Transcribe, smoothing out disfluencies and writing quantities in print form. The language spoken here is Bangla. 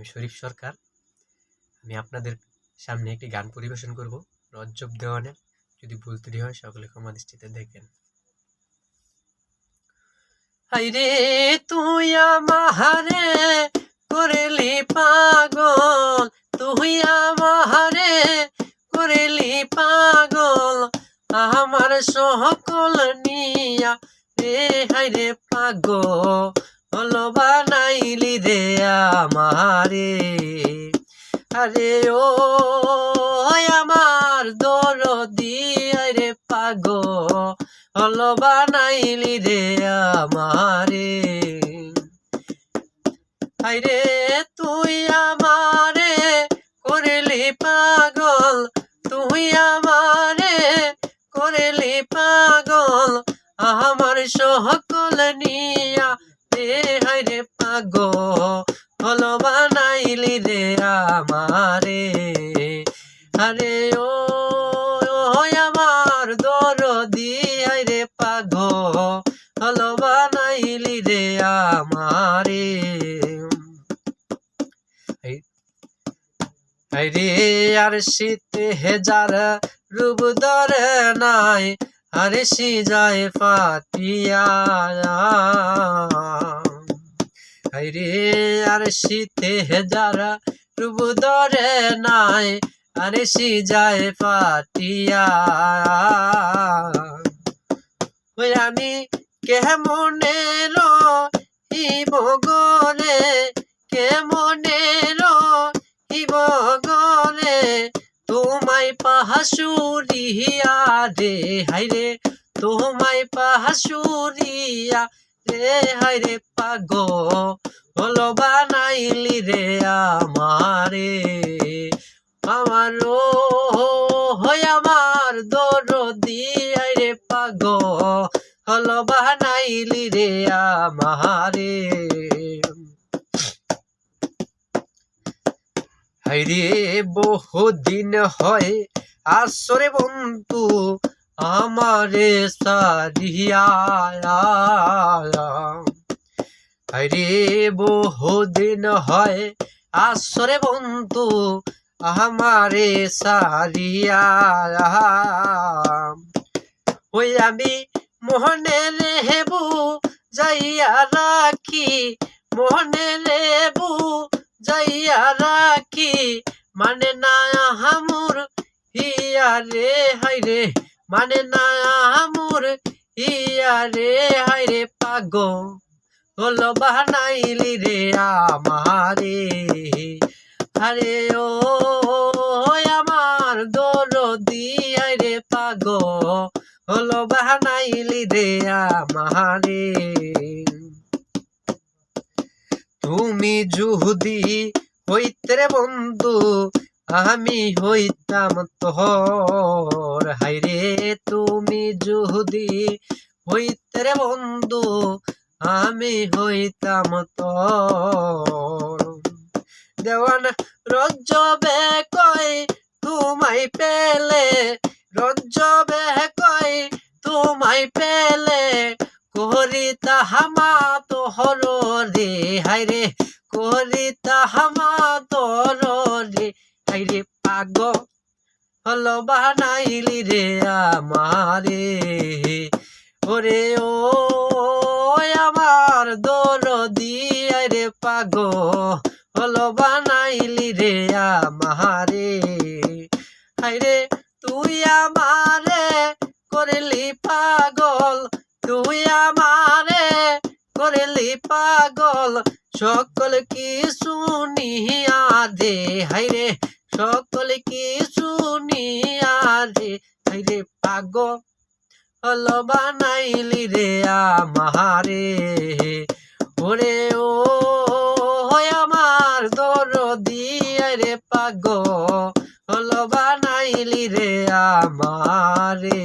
আমি শরীফ সরকার। আমি আপনাদের সামনে একটি গান পরিবেশন করব রজ্জব দেওয়ানের। যদি ভুল ত্রুটি হয় সকলে ক্ষমা দৃষ্টিতে দেখবেন। হাইরে তুই আমারে করেলি পাগল, তুই আমারে করেলি পাগল, আমার সকল নিয়া রে হাইরে পাগল বানাইলি রে আমারে। আরে ও আমার দরদি রে পাগল বানাইলি রে আমারে। হাইরে তুই আমারে করেলি পাগল, তুই আমারে করেলি পাগল, আমার সকল নিয়া রে হাইরে পাগল বানাইলি রে আমারে। আরে ও আমার দরদি হাইরে পাগল বানাইলি রে আমারে। হাইরে আর শীতে হেজার রূপ ধরে নাই, আর সি যায় ফাটিয়া। হাইরে আর শীতে হেজার রূপ ধরে নাই, আর সি যায় ফাটিয়া। ওই আমি কেমনে রহিব গরে, কেমনে রহিব গরে, তোমায় পাহাসুরিয়া রে হাইরে, তোমায় পাহাসুরিয়া রে হাইরে পাগল বানাইলি রে আমারে। আমার আমার দরদি রে পাগল বানাইলি রে আমারে। হাইরে বহুদিন হয় আসরে বন্ধু আমারে সারিয়া। হাইরে বহুদিন হয় আসরে বন্ধু আমারে সারিয়া। ওই আমি মোহনে রেবু যাইয়া রাখি, মোহনে রেবু যাইয়া রাখি, মানে না হামুর হিয়া রে হাইরে, মানে না হামুর হিয়া রে হাইরে পাগল বানাইলি রে আমারে। আরে ও আমার দরদি রে পাগল বানাইলি রে আমারে। তুমি যদি হইতে রে বন্ধু আমি হইতাম তোর, হাইরে তুমি যদি হইতে রে বন্ধু আমি হইতাম তোর। দেওয়ান রজ্জবে কই তোমায় পেলে, রজ্জবে কই তোমায় পেলে, করিতা হামা তোহর রে হাইরে, করিতা হামা তোর রে হাইরে পাগল বানাইলি রে আমারে। ওরে ও আমার দরদি রে পাগল বানাইলি রে আমারে। হাইরে তুই আমারে করেলি পাগল, তুই আমারে করেলি পাগল, সকল কিছু নিয়া দে হাইরে, সকল কিছু নিয়া দে হাইরে পাগল বানাইলি রে আমারে। ওরে ও আমার দরদি রে পাগল বানাইলি রে আমারে।